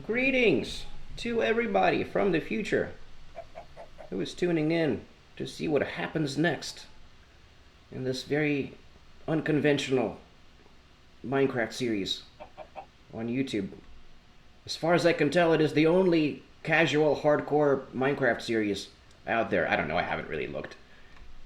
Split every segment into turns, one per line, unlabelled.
Greetings to everybody from the future who is tuning in to see what happens next in this very unconventional Minecraft series on YouTube. As far as I can tell, it is the only casual, hardcore Minecraft series out there. I don't know, I haven't really looked.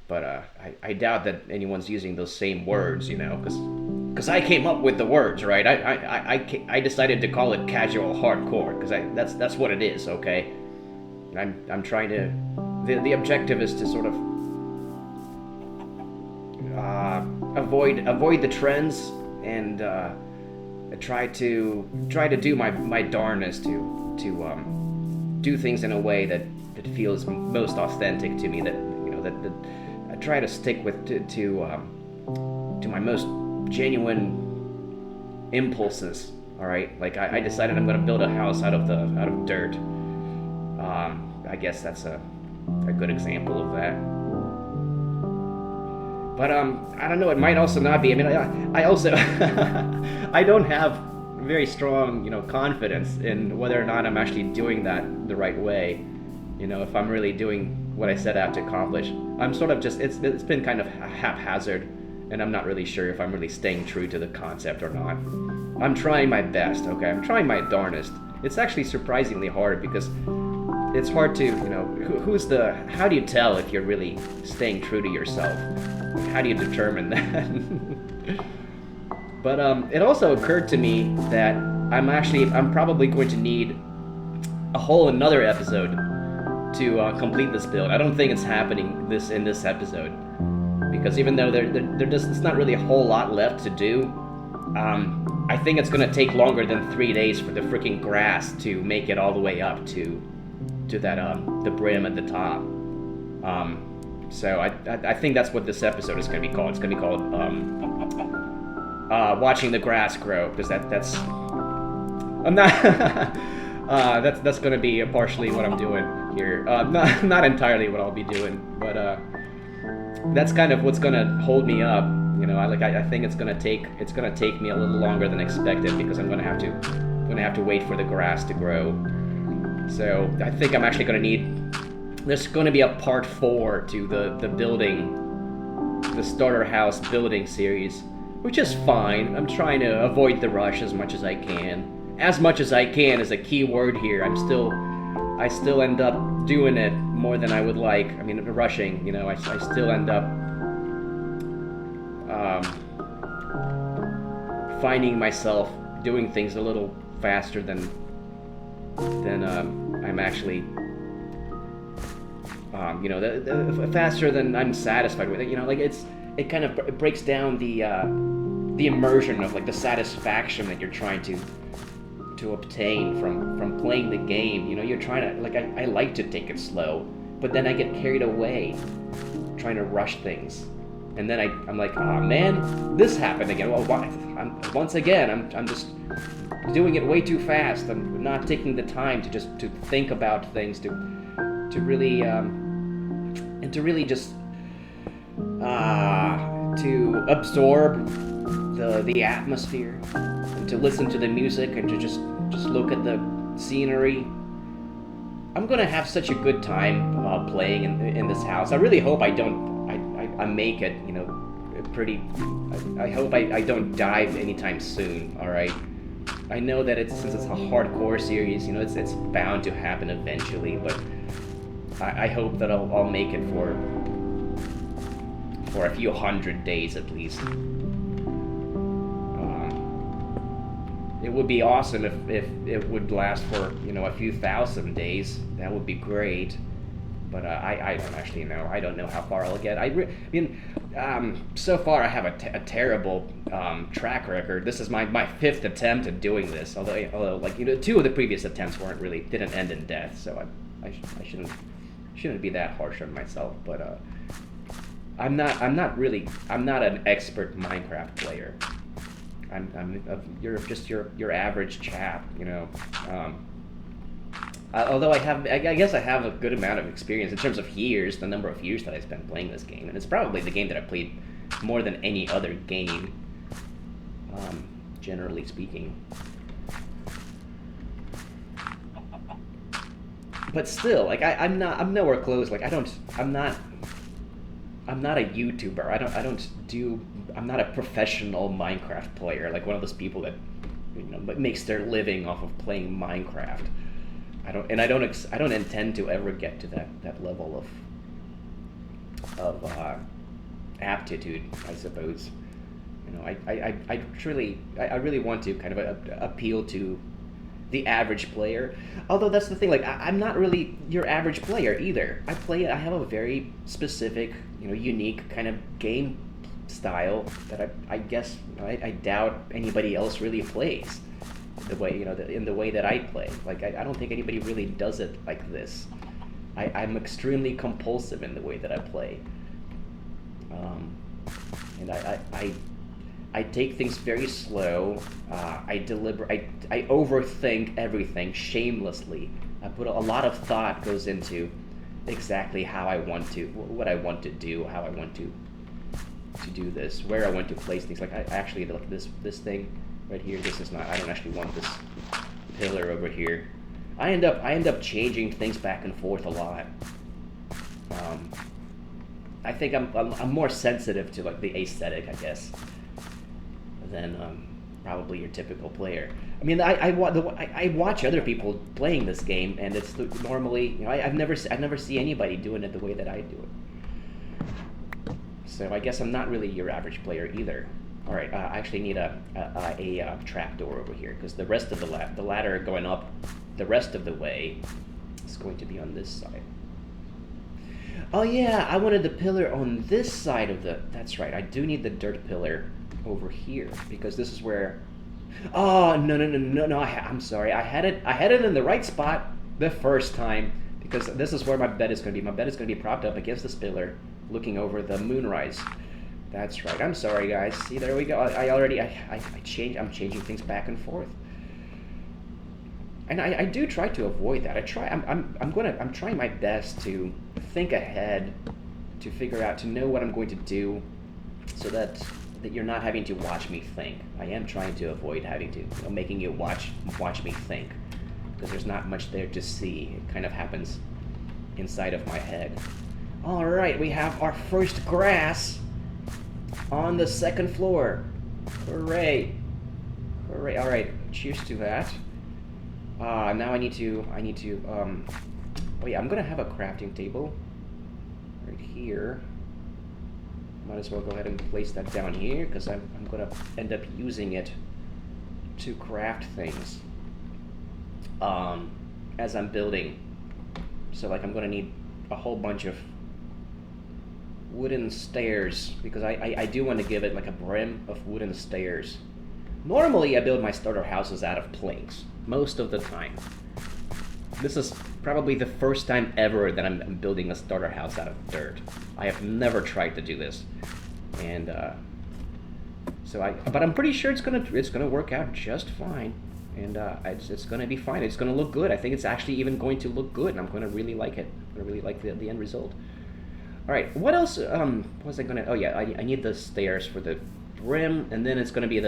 But I doubt that anyone's using those same words, because I came up with the words, right? I decided to call it casual hardcore because that's what it is, okay? I'm trying to the objective is to sort of avoid the trends and try to do my darnest to do things in a way that feels most authentic to me. That I try to stick with to my most genuine impulses. All right, like I decided I'm going to build a house out of dirt. I guess that's a good example of that. But I don't know. It might also not be. I mean, I also I don't have very strong confidence in whether or not I'm actually doing that the right way. If I'm really doing what I set out to accomplish. I'm sort of just it's been kind of haphazard, and I'm not really sure if I'm really staying true to the concept or not. I'm trying my best. Okay, I'm trying my darnest. It's actually surprisingly hard because it's hard to, how do you tell if you're really staying true to yourself? How do you determine that? But it also occurred to me that I'm probably going to need a whole another episode to complete this build. I don't think it's happening in this episode because even though it's not really a whole lot left to do, I think it's gonna take longer than 3 days for the freaking grass to make it all the way up to that the brim at the top. So I think that's what this episode is gonna be called. It's gonna be called watching the grass grow, because that's I'm not that's gonna be partially what I'm doing here. Not entirely what I'll be doing, but that's kind of what's gonna hold me up. I think it's gonna take me a little longer than expected because I'm gonna have to wait for the grass to grow. So I think I'm actually gonna need. There's gonna be a part 4 to the starter house building series, which is fine. I'm trying to avoid the rush as much as I can. As much as I can is a key word here. I still end up doing it more than I would like. I mean, rushing, I still end up finding myself doing things a little faster than I'm actually, faster than I'm satisfied with it. It kind of breaks down the immersion of the satisfaction that you're trying to obtain from playing the game. You're trying to I like to take it slow, but then I get carried away trying to rush things, and then I'm like, oh man, this happened again. Well, why? I'm just doing it way too fast. I'm not taking the time to think about things, to really and to really just to absorb the atmosphere, and to listen to the music, and to just look at the scenery. I'm gonna have such a good time playing in this house. I really hope I make it, pretty. I hope I don't die anytime soon. All right. I know that since it's a hardcore series, it's bound to happen eventually. But I hope that I'll make it for a few hundred days at least. It would be awesome if it would last for a few thousand days. That would be great. But I don't actually know. I don't know how far I'll get. So far I have a terrible track record. This is my 5th attempt at doing this. Although 2 of the previous attempts didn't end in death. So I shouldn't be that harsh on myself. But I'm not an expert Minecraft player. You're just your average chap, although I guess I have a good amount of experience in terms of years, the number of years that I spent playing this game, and it's probably the game that I played more than any other game, generally speaking. but still, like I'm nowhere close. Like I'm not a YouTuber. I'm not a professional Minecraft player. Like one of those people that, makes their living off of playing Minecraft. I don't intend to ever get to that level of aptitude, I suppose. I really want to kind of appeal to the average player. Although that's the thing, like I'm not really your average player either. I have a very specific, unique kind of game style that I guess I doubt anybody else really plays the way, in the way that I play. Like I don't think anybody really does it like this. I'm extremely compulsive in the way that I play. And I take things very slow. I overthink everything shamelessly. I put a lot of thought goes into exactly what I want to do, how I want to do this, where I want to place things. Like I actually like this thing right here. This is not. I don't actually want this pillar over here. I end up changing things back and forth a lot. I think I'm more sensitive to like the aesthetic, I guess, than probably your typical player. I mean, I watch other people playing this game, and it's normally, I've never see anybody doing it the way that I do it. So I guess I'm not really your average player either. All right, I actually need a trapdoor over here because the rest of the ladder going up the rest of the way is going to be on this side. Oh yeah, I wanted the pillar on this side of the. That's right. I do need the dirt pillar over here because this is where. Oh no! I'm sorry. I had it in the right spot the first time because this is where my bed is going to be. My bed is going to be propped up against this pillar, looking over the moonrise. That's right. I'm sorry, guys. See, there we go. I'm changing things back and forth. And I do try to avoid that. I'm trying my best to think ahead, to figure out, to know what I'm going to do, so that you're not having to watch me think. I am trying to avoid having to, making you watch me think, because there's not much there to see. It kind of happens inside of my head. All right, we have our first grass on the second floor. Hooray! Hooray! All right, cheers to that. Now I need to, oh yeah, I'm gonna have a crafting table right here. Might as well go ahead and place that down here, because I'm gonna end up using it to craft things, as I'm building. So like I'm gonna need a whole bunch of wooden stairs, because I do want to give it like a brim of wooden stairs. Normally I build my starter houses out of planks, most of the time. This is probably the first time ever that I'm building a starter house out of dirt. I have never tried to do this, and but I'm pretty sure it's gonna work out just fine, and it's gonna be fine. It's gonna look good. I think it's actually even going to look good, and I'm gonna really like it. I'm gonna really like the end result. All right, what else was I gonna? Oh yeah, I need the stairs for the brim, and then it's gonna be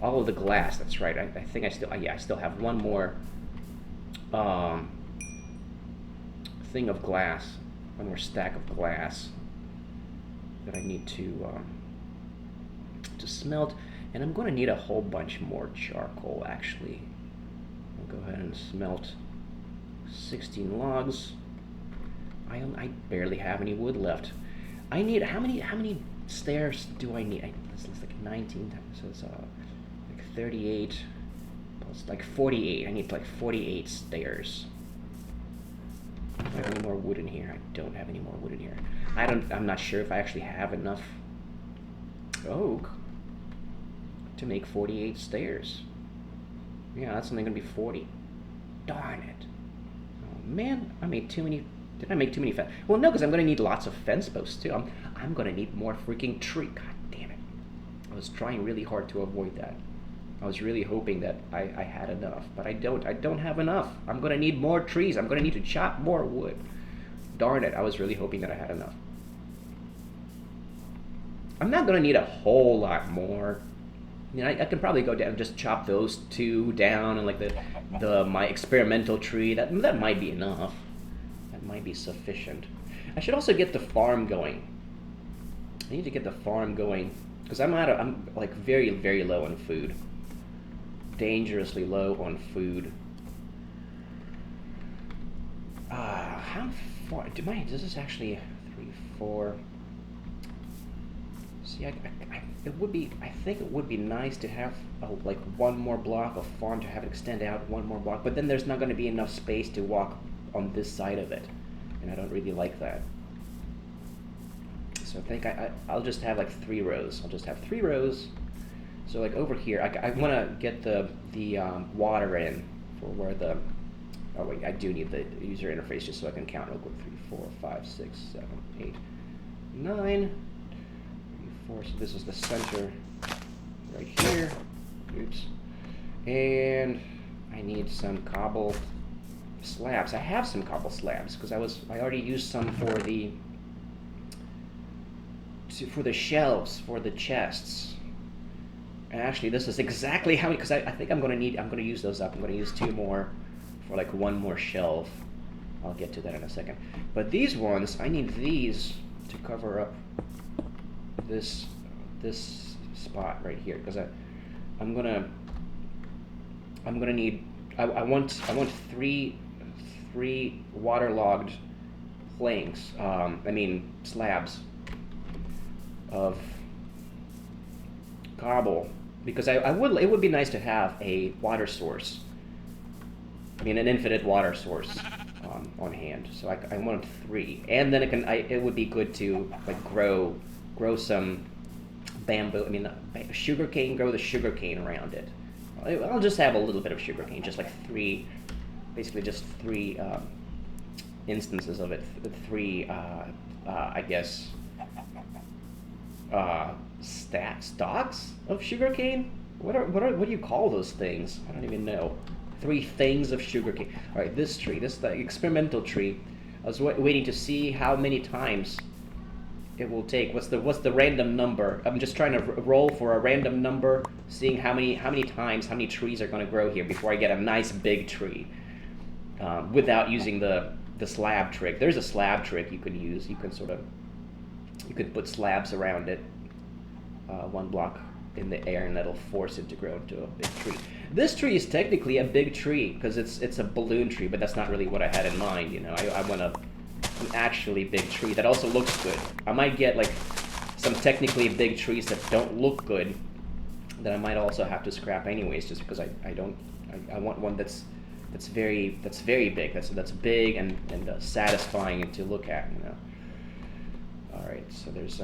all of the glass. That's right. I think I still have one more thing of glass, one more stack of glass that I need to smelt, and I'm going to need a whole bunch more charcoal. Actually, I'll go ahead and smelt 16 logs. I barely have any wood left. I need how many stairs do I need? It's like 19 times, so it's like 38 plus like 48. I need like 48 stairs. Do I have any more wood in here? I don't have any more wood in here. I'm not sure if I actually have enough oak to make 48 stairs. Yeah, that's only gonna be 40. Darn it. Oh man, I made too many. Did I make too many fence? Well, no, because I'm going to need lots of fence posts, too. I'm going to need more freaking tree. God damn it. I was trying really hard to avoid that. I was really hoping that I had enough, but I don't. I don't have enough. I'm going to need more trees. I'm going to need to chop more wood. Darn it. I was really hoping that I had enough. I'm not going to need a whole lot more. I mean, I can probably go down and just chop those two down, and like my experimental tree. That might be enough. might be sufficient. I should also get the farm going. I need to get the farm going because I'm like very, very low on food. Dangerously low on food. How far? Does this actually 3, 4? See, it would be. I think it would be nice to have like one more block of farm, to have it extend out one more block. But then there's not going to be enough space to walk on this side of it, and I don't really like that. So I think I'll just have like 3 rows. I'll just have 3 rows. So like over here, I want to get the water in for where the. Oh wait, I do need the user interface just so I can count real quick. 3, 4, 5, 6, 7, 8, 9, 4. So this is the center right here. Oops. And I need some cobble slabs. I have some cobble slabs because I already used some for the shelves, for the chests. And actually, this is exactly how many, because I think I'm going to use those up. I'm going to use 2 more for like 1 more shelf. I'll get to that in a second. But these ones, I need these to cover up this spot right here, because I'm gonna need. I want 3 waterlogged planks. I mean slabs of cobble, because it would be nice to have a water source. I mean, an infinite water source on hand. So I want 3, and then it would be good to like grow some bamboo. I mean, sugarcane. Grow the sugarcane around it. I'll just have a little bit of sugarcane, just like 3, basically just 3 instances of it. 3, I guess, stalks of sugarcane. What do you call those things? I don't even know. 3 things of sugarcane. All right, this tree, this is the experimental tree. I was waiting to see how many times it will take. What's the random number? I'm just trying to roll for a random number, seeing how many times, how many trees are going to grow here before I get a nice big tree, without using the slab trick. There's a slab trick you can use. You could put slabs around it, 1 block in the air, and that'll force it to grow into a big tree. This tree is technically a big tree because it's a balloon tree, but that's not really what I had in mind. You know, I want an actually big tree that also looks good. I might get like some technically big trees that don't look good that I might also have to scrap anyways, just because I want one that's very big, that's big and satisfying to look at. You know. All right, so there's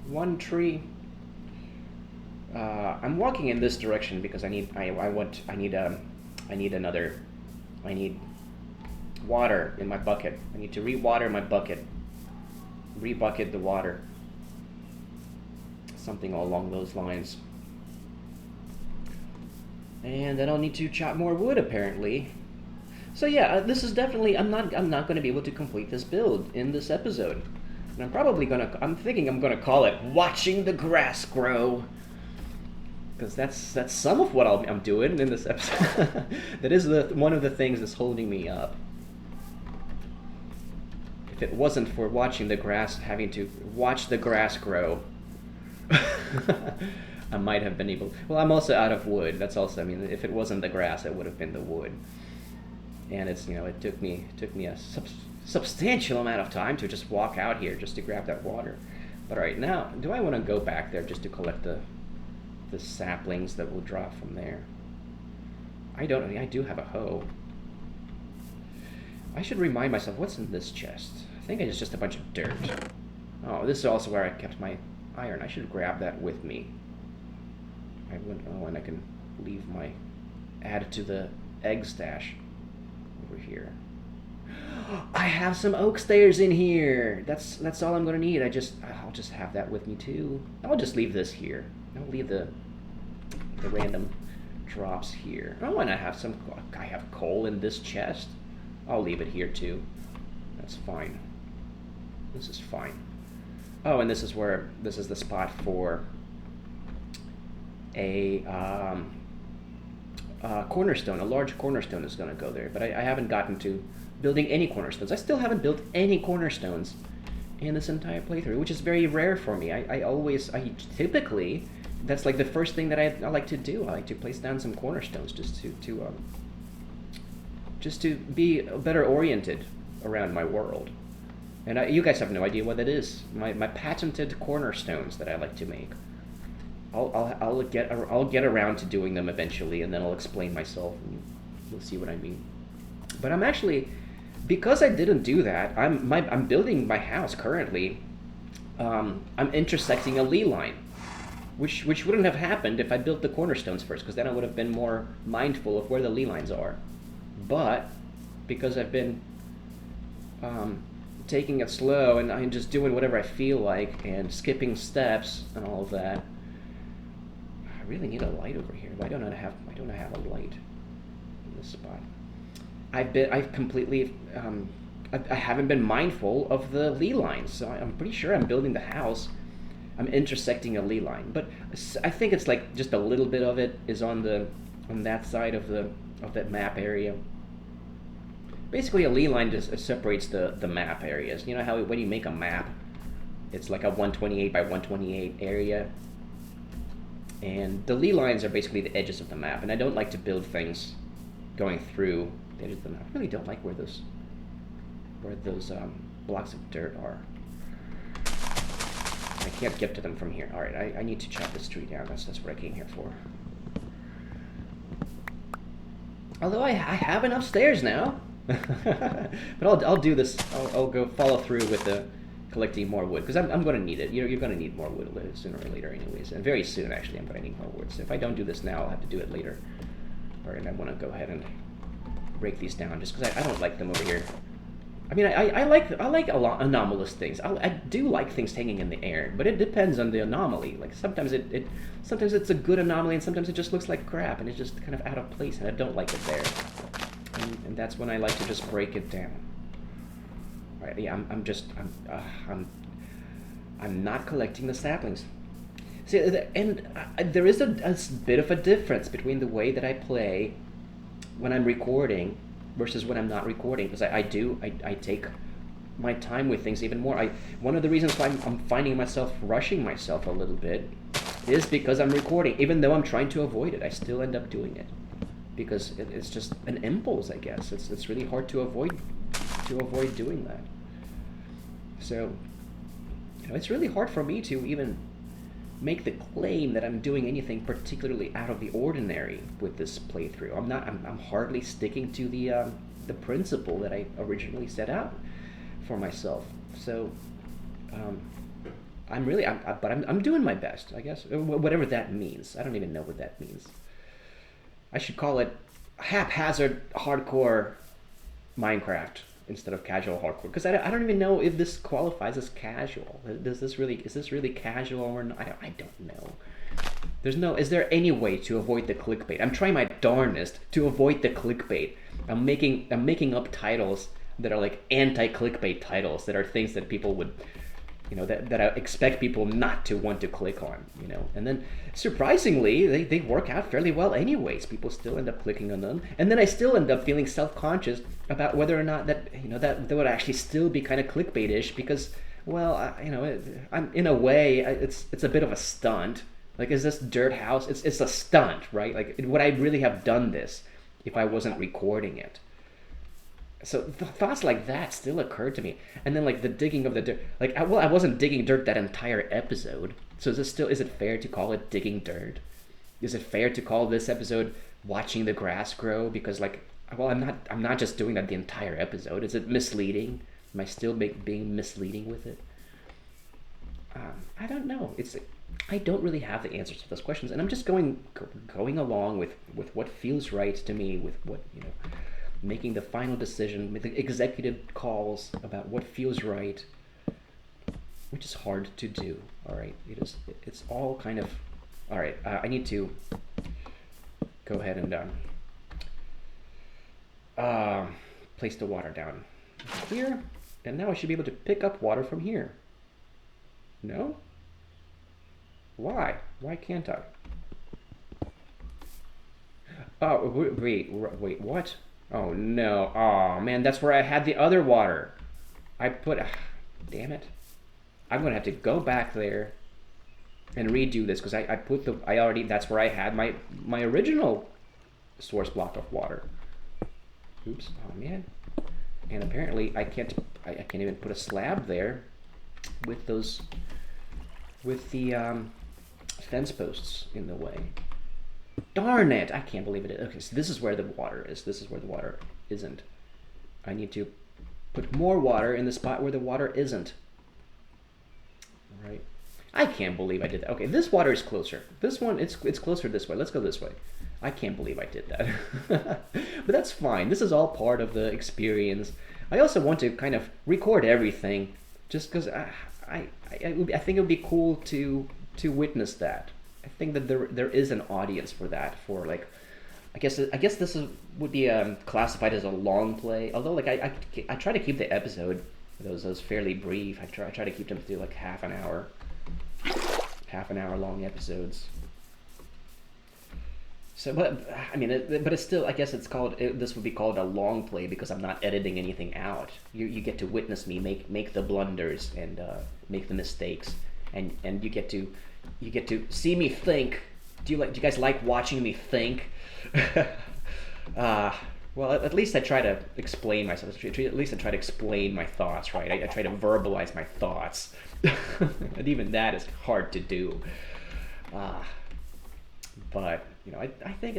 1 tree. I'm walking in this direction because I need water in my bucket. I need to re-water my bucket. Re-bucket the water. Something along those lines. And then I'll need to chop more wood apparently. So yeah, this is definitely, I'm not going to be able to complete this build in this episode. And I'm thinking I'm gonna call it "Watching the Grass Grow," because that's some of what I'm doing in this episode. That is one of the things that's holding me up. If it wasn't for watching the grass, having to watch the grass grow, I might have been able. Well, I'm also out of wood. That's also. I mean, if it wasn't the grass, it would have been the wood. And it's, it took me a substantial amount of time to just walk out here just to grab that water. But all right, now, do I want to go back there just to collect the saplings that will drop from there? I don't. I mean, I do have a hoe. I should remind myself what's in this chest. I think it's just a bunch of dirt. Oh, this is also where I kept my iron. I should grab that with me. I wouldn't. Oh, and I can leave my add to the egg stash over here. I have some oak stairs in here. That's all I'm gonna need. I'll just have that with me too. I'll just leave this here. I'll leave the random drops here. Oh, and I have coal in this chest. I'll leave it here too. That's fine. This is fine. Oh, and this is the spot for a cornerstone, a large cornerstone is going to go there. But I haven't gotten to building any cornerstones. I still haven't built any cornerstones in this entire playthrough, which is very rare for me. I typically, that's like the first thing that I like to do. I like to place down some cornerstones just to be better oriented around my world. And you guys have no idea what that is. My patented cornerstones that I like to make. I'll get around to doing them eventually, and then I'll explain myself, and you'll see what I mean. But I'm actually, because I didn't do that, I'm building my house currently. I'm intersecting a lee line, which wouldn't have happened if I built the cornerstones first, because then I would have been more mindful of where the lee lines are. But because I've been taking it slow and I'm just doing whatever I feel like and skipping steps and all of that, I really need a light over here. Why don't I have a light in this spot? I've completely I haven't been mindful of the lee lines, so I'm pretty sure I'm building the house. I'm intersecting a lee line, but I think it's like just a little bit of it is on that side of that map area. Basically, a lee line just separates the map areas. You know how when you make a map, it's like a 128 by 128 area, and the lee lines are basically the edges of the map. And I don't like to build things going through the edges of the map. I really don't like where those blocks of dirt are. I can't get to them from here. All right, I need to chop this tree down. That's what I came here for. Although I have enough stairs now. But I'll do this. I'll go follow through with the collecting more wood, because I'm going to need it. You're going to need more wood sooner or later anyways, and very soon actually I'm going to need more wood. So if I don't do this now, I'll have to do it later. All right, I want to go ahead and break these down just because I don't like them over here. I mean, I like a lot anomalous things. I do like things hanging in the air, but it depends on the anomaly. Like sometimes sometimes it's a good anomaly, and sometimes it just looks like crap, and it's just kind of out of place, and I don't like it there. And that's when I like to just break it down. All right, yeah, I'm not collecting the saplings. See, and there is a bit of a difference between the way that I play when I'm recording versus when I'm not recording, because I take my time with things even more. One of the reasons why I'm finding myself rushing myself a little bit is because I'm recording. Even though I'm trying to avoid it, I still end up doing it because it's just an impulse, I guess. It's really hard to avoid doing that. So, it's really hard for me to even make the claim that I'm doing anything particularly out of the ordinary with this playthrough. I'm hardly sticking to the principle that I originally set out for myself. So I'm doing my best, I guess, whatever that means. I don't even know what that means. I should call it haphazard hardcore Minecraft instead of casual hardcore, because I don't even know if this qualifies as casual. Is this really casual or not? I don't know. Is there any way to avoid the clickbait? I'm trying my darnest to avoid the clickbait. I'm making up titles that are like anti-clickbait titles, that are things that people would, that I expect people not to want to click on, and then surprisingly they work out fairly well anyways. People still end up clicking on them, and then I still end up feeling self-conscious about whether or not that that would actually still be kind of clickbait-ish, because, well, I'm in a way, it's a bit of a stunt. Like, is this dirt house? It's a stunt, right? Like, would I really have done this if I wasn't recording it? So thoughts like that still occurred to me. And then, like, the digging of the dirt. Like, I wasn't digging dirt that entire episode. So is it fair to call it digging dirt? Is it fair to call this episode watching the grass grow? Because, like, well, I'm not just doing that the entire episode. Is it misleading? Am I still being misleading with it? I don't know. I don't really have the answers to those questions, and I'm just going along with what feels right to me, with what, making the final decision, with the executive calls about what feels right, which is hard to do. All right, it's all kind of, all right. I need to go ahead and place the water down here, and now I should be able to pick up water from here. No? Why? Why can't I? Oh, wait, what? Oh no. Oh man, that's where I had the other water. I put. Damn it. I'm gonna have to go back there and redo this because I put the. I already. That's where I had my original source block of water. Oops. Oh man. And apparently I can't. I can't even put a slab there with those. With the fence posts in the way. Darn it! I can't believe it. Okay, so this is where the water is. This is where the water isn't. I need to put more water in the spot where the water isn't. All right. I can't believe I did that. Okay, this water is closer. This one, it's closer this way. Let's go this way. I can't believe I did that. But that's fine. This is all part of the experience. I also want to kind of record everything just because I think it would be cool to witness that. I think that there is an audience for that. For like, I guess this would be classified as a long play. Although like I try to keep the episode those fairly brief. I try to keep them to like half an hour long episodes. So, but I mean, but it's still. I guess this would be called a long play because I'm not editing anything out. You get to witness me make the blunders and make the mistakes, and you get to see me think. Do you guys like watching me think? Well, at least I try to explain myself. At least I try to explain my thoughts, right? I try to verbalize my thoughts, and even that is hard to do. But you know, I think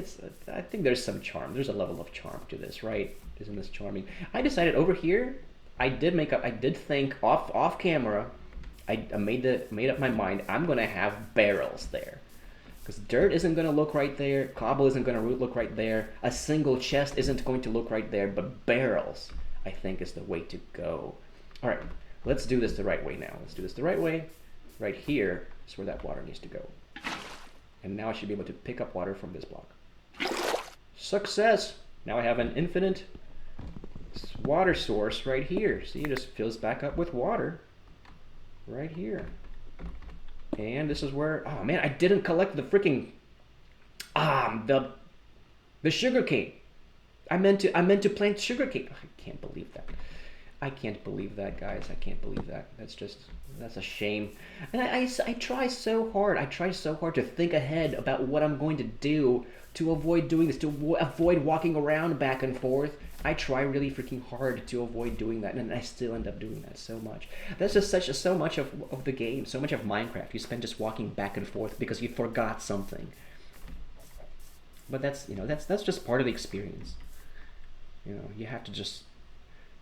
I think there's some charm. There's a level of charm to this, right? Isn't this charming? I decided over here. I did think off camera. I made up my mind. I'm gonna have barrels there, because dirt isn't gonna look right there. Cobble isn't gonna look right there. A single chest isn't going to look right there. But barrels, I think, is the way to go. All right, let's do this the right way now. Let's do this the right way. Right here is where that water needs to go. And now I should be able to pick up water from this block. Success! Now I have an infinite water source right here. See, it just fills back up with water. Right here. And this is where, oh man, I didn't collect the freaking, the sugar cane. I meant to plant sugar cane. I can't believe that. I can't believe that, guys. I can't believe that. That's a shame. And I try so hard. I try so hard to think ahead about what I'm going to do to avoid doing this, to avoid walking around back and forth. I try really freaking hard to avoid doing that, and I still end up doing that so much. That's just so much of the game, so much of Minecraft. You spend just walking back and forth because you forgot something. But that's just part of the experience. You know, you have to just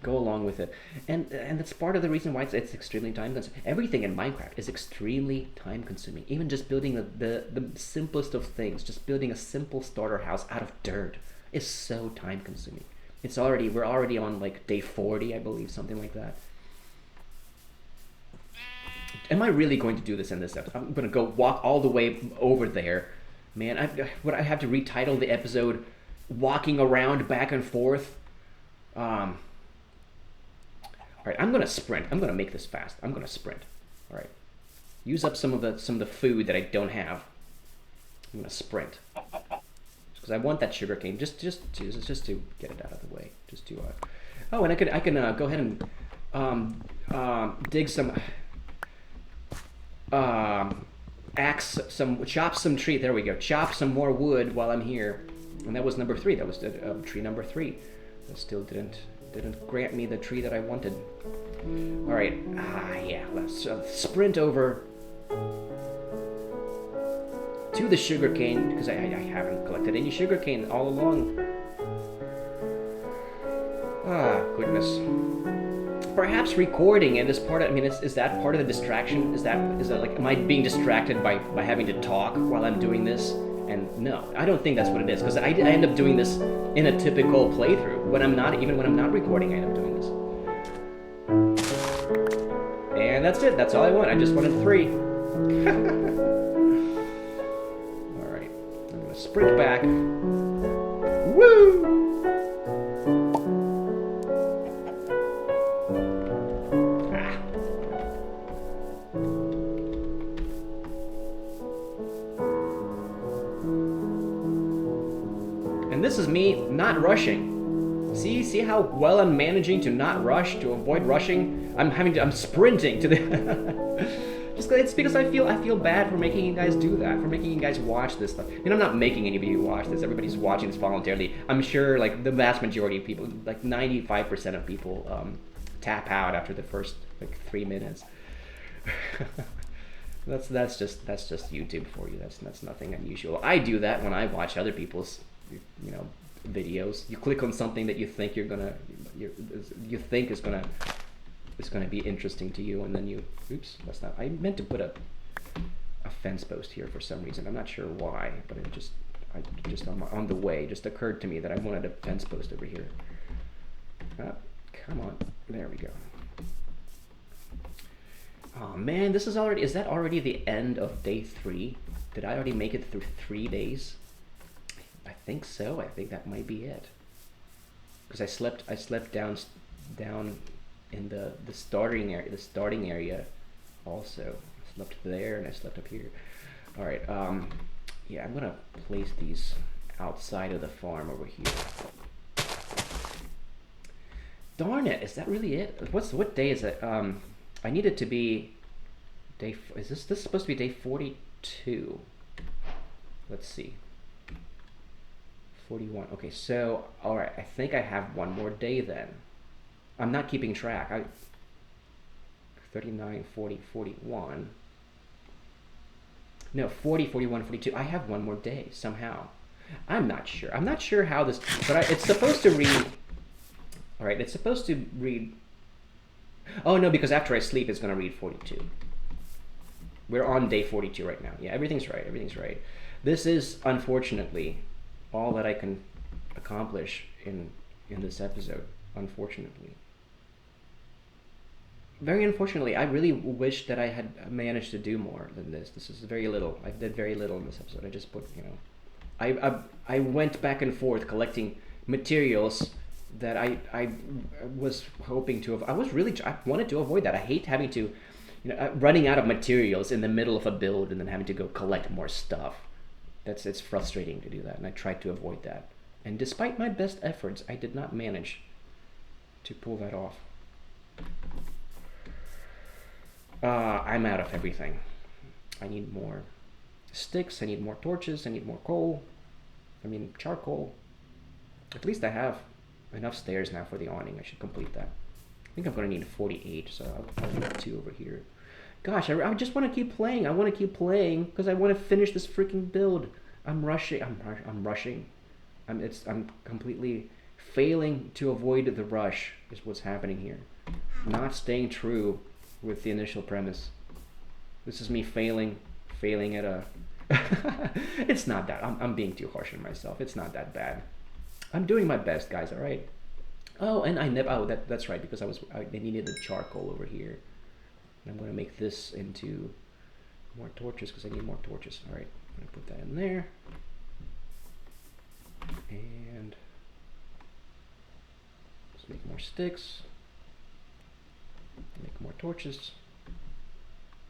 go along with it, and that's part of the reason why it's extremely time consuming. Everything in Minecraft is extremely time consuming. Even just building the simplest of things, just building a simple starter house out of dirt, is so time consuming. We're already on like day 40, I believe, something like that. Am I really going to do this in this episode? I'm gonna go walk all the way over there, man. Would I have to retitle the episode "Walking Around Back and Forth"? All right, I'm gonna sprint. I'm gonna make this fast. I'm gonna sprint. All right, use up some of the food that I don't have. I'm gonna sprint because I want that sugar cane. Just to get it out of the way. Just to oh, and I can go ahead and dig some chop some tree. There we go. Chop some more wood while I'm here. And that was number 3. That was tree number 3. That still didn't grant me the tree that I wanted. All right, yeah, let's sprint over to the sugarcane because I haven't collected any sugarcane all along. Goodness. Perhaps recording it is part of. I mean, is that part of the distraction? Is that like, am I being distracted by having to talk while I'm doing this? And no, I don't think that's what it is, because I end up doing this in a typical playthrough. When I'm not recording, I end up doing this. And that's it. That's all I want. I just wanted 3. All right, I'm gonna sprint back. Woo! Not rushing. See how well I'm managing to not rush, to avoid rushing. I'm sprinting to the. Just it's because I feel bad for making you guys do that, for making you guys watch this stuff. I mean, I'm not making any of you watch this. Everybody's watching this voluntarily. I'm sure, like the vast majority of people, like 95% of people, tap out after the first like 3 minutes. that's just YouTube for you. That's nothing unusual. I do that when I watch other people's, videos. You click on something that you think you think is gonna be interesting to you, and then oops, that's not. I meant to put a fence post here for some reason. I'm not sure why, but it just on the way just occurred to me that I wanted a fence post over here. Come on, there we go. Oh man, is that already the end of day 3? Did I already make it through 3 days? I think so. I think that might be it. Because I slept down in the starting area also. I slept there and I slept up here. All right. Yeah, I'm gonna place these outside of the farm over here. Darn it! Is that really it? What day is it? I need it to be day. Is this supposed to be day 42? Let's see. 41. Okay, so all right. I think I have one more day then. I'm not keeping track. 39, 40, 41. No, 40, 41, 42. I have one more day somehow. I'm not sure. I'm not sure how this, but it's supposed to read. All right, it's supposed to read. Oh no, because after I sleep, it's going to read 42. We're on day 42 right now. Yeah, everything's right. Everything's right. This is unfortunately all that I can accomplish in this episode. Unfortunately. Very unfortunately, I really wish that I had managed to do more than this. This is very little. I did very little in this episode. I just put, I went back and forth collecting materials that I was hoping to have. I wanted to avoid that. I hate having to, running out of materials in the middle of a build and then having to go collect more stuff. It's frustrating to do that, and I tried to avoid that. And despite my best efforts, I did not manage to pull that off. I'm out of everything. I need more sticks, I need more torches, I need more coal. I mean, charcoal. At least I have enough stairs now for the awning. I should complete that. I think I'm going to need 48, so I'll need 2 over here. Gosh, I just want to keep playing. I want to keep playing because I want to finish this freaking build. I'm rushing. I'm rushing. I'm completely failing to avoid the rush is what's happening here. Not staying true with the initial premise. This is me failing at a. It's not that. I'm being too harsh on myself. It's not that bad. I'm doing my best, guys. All right. Oh, and I never. Oh, that's right. Because I needed the charcoal over here. And I'm going to make this into more torches because I need more torches. All right. I'm going to put that in there. And let's make more sticks. Make more torches.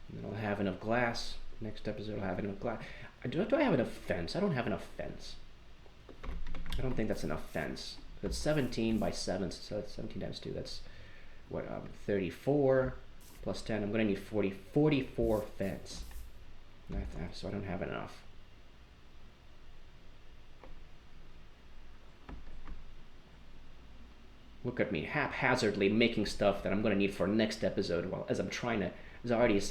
And then I'll have enough glass. Next episode I'll have enough glass. Do I have enough fence? I don't have enough fence. I don't think that's enough fence. That's 17 by 7, so that's 17 times 2. That's what, 34 plus 10. I'm going to need 44 fence. So I don't have enough. Look at me haphazardly making stuff that I'm going to need for next episode. While as I'm trying to, as I already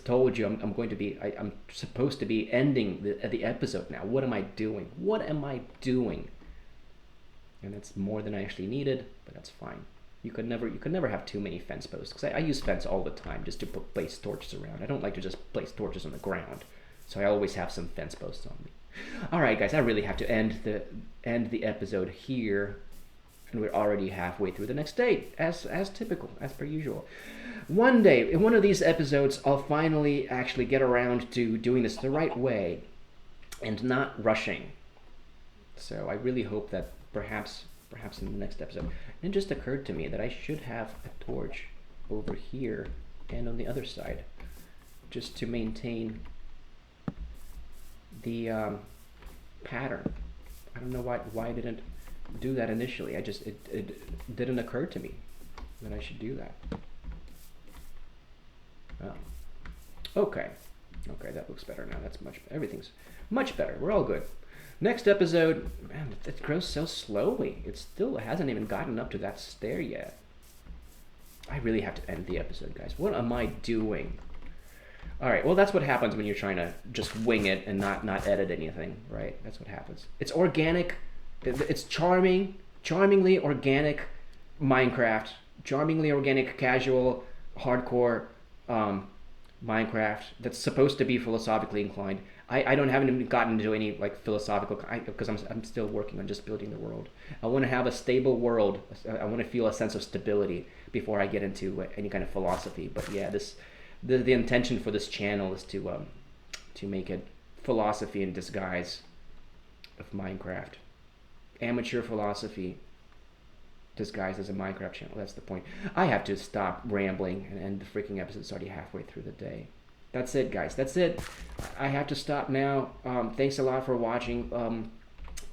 told you, I'm supposed to be ending the episode now. What am I doing? What am I doing? And that's more than I actually needed, but that's fine. You could never have too many fence posts because I use fence all the time just to place torches around. I don't like to just place torches on the ground, so I always have some fence posts on me. All right, guys, I really have to end the episode here. And we're already halfway through the next day, as typical, as per usual. One day, in one of these episodes, I'll finally actually get around to doing this the right way and not rushing. So I really hope that perhaps in the next episode. And it just occurred to me that I should have a torch over here and on the other side, just to maintain the pattern. I don't know why I didn't do that initially. It didn't occur to me that I should do that. Oh. Okay. Okay, that looks better now. That's everything's much better. We're all good. Next episode, man, it grows so slowly. It still hasn't even gotten up to that stair yet. I really have to end the episode, guys. What am I doing? All right, well, that's what happens when you're trying to just wing it and not edit anything, right? That's what happens. It's organic. It's charmingly organic Minecraft, charmingly organic, casual, hardcore Minecraft that's supposed to be philosophically inclined. I haven't even gotten into any like philosophical because I'm still working on just building the world. I want to have a stable world. I want to feel a sense of stability before I get into any kind of philosophy. But yeah, the intention for this channel is to make it philosophy in disguise of Minecraft, amateur philosophy disguised as a Minecraft channel. That's the point. I have to stop rambling and end the freaking episode's already halfway through the day. That's it, guys. That's it. I have to stop now. Thanks a lot for watching.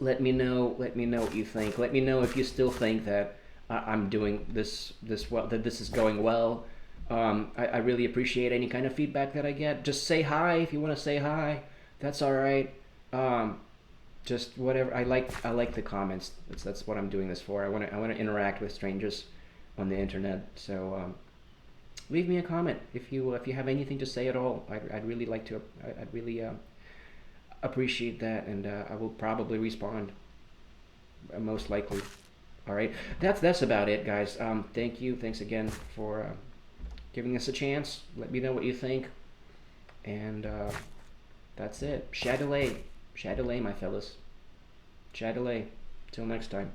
Let me know what you think. Let me know if you still think that I'm doing this well, that this is going well. I really appreciate any kind of feedback that I get. Just say hi if you want to say hi. That's all right. Just whatever. I like the comments. That's what I'm doing this for. I want to interact with strangers on the internet. So leave me a comment if you have anything to say at all. I'd really like to. I'd really appreciate that, and I will probably respond. Most likely. All right. That's about it, guys. Thank you. Thanks again for giving us a chance. Let me know what you think, and that's it. Shadowlay, my fellas. Shadowlay. Till next time.